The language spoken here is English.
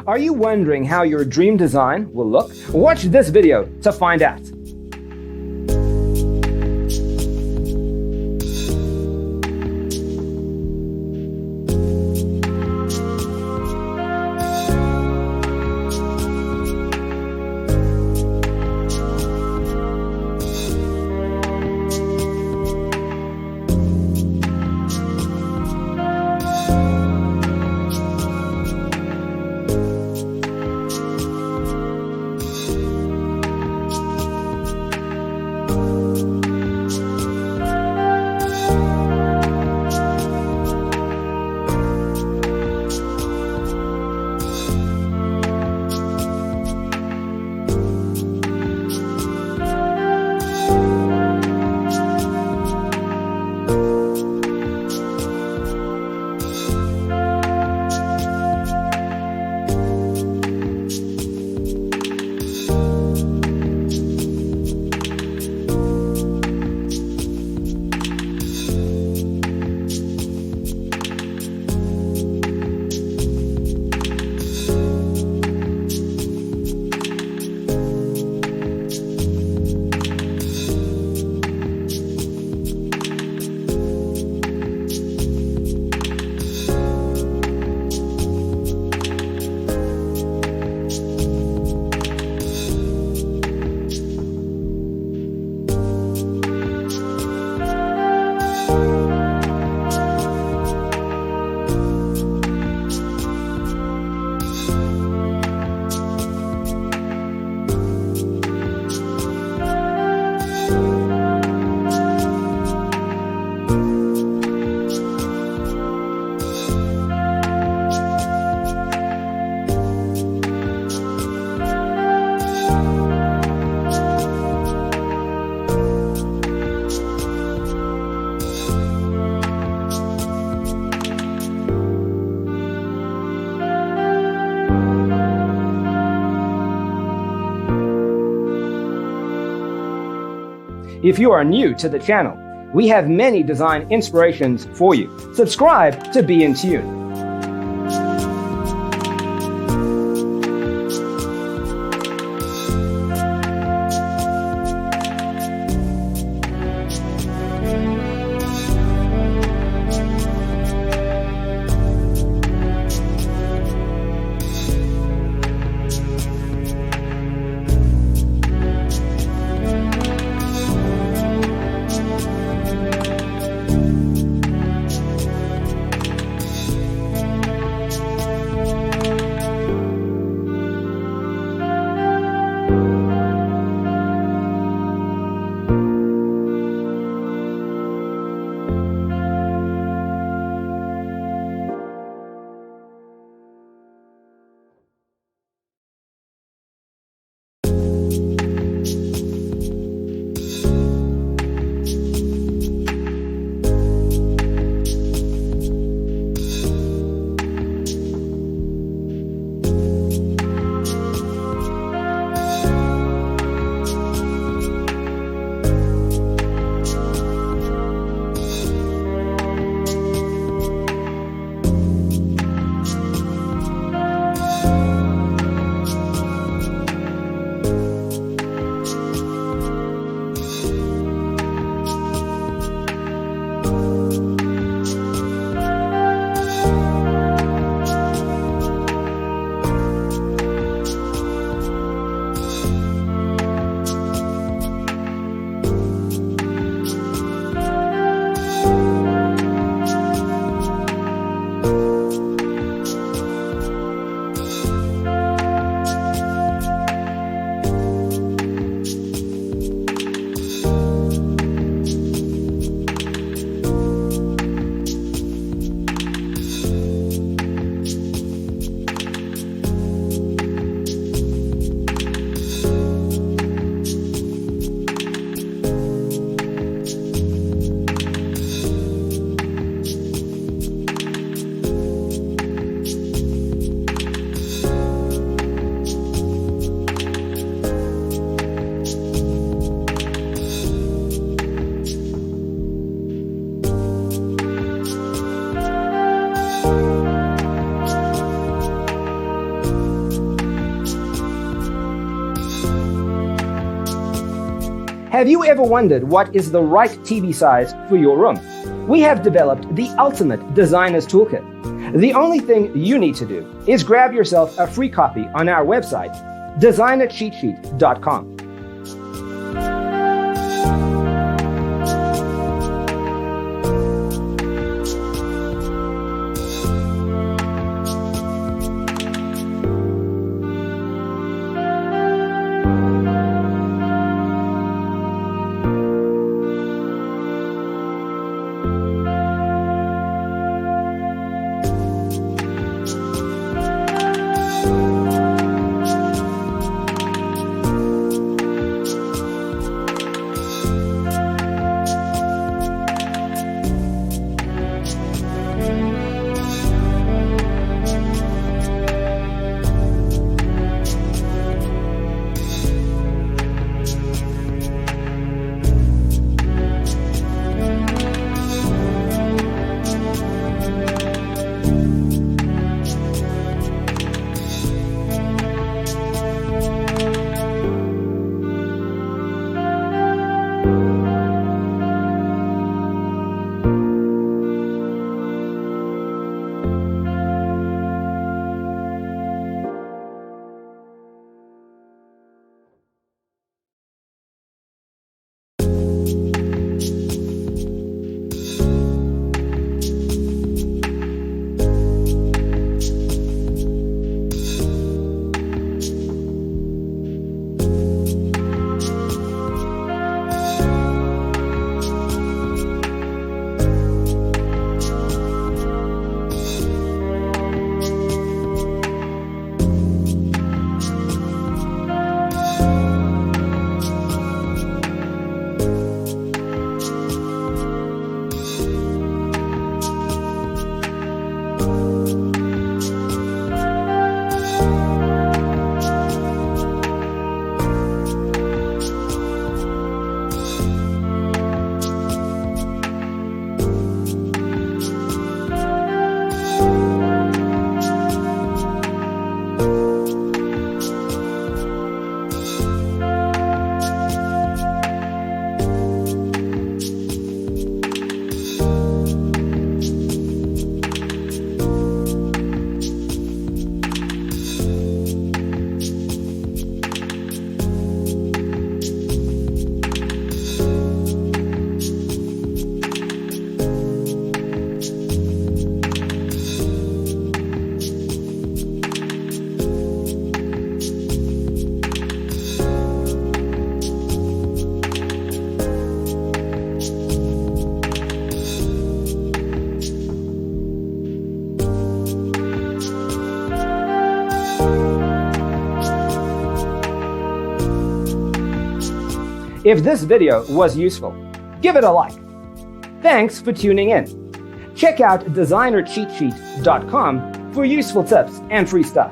Are you wondering how your dream design will look? Watch this video to find out. If you are new to the channel, we have many design inspirations for you. Subscribe to be in tune. Have you ever wondered what is the right TV size for your room? We have developed the ultimate designer's toolkit. The only thing you need to do is grab yourself a free copy on our website, designercheatsheet.com. If this video was useful, give it a like. Thanks for tuning in. Check out designercheatsheet.com for useful tips and free stuff.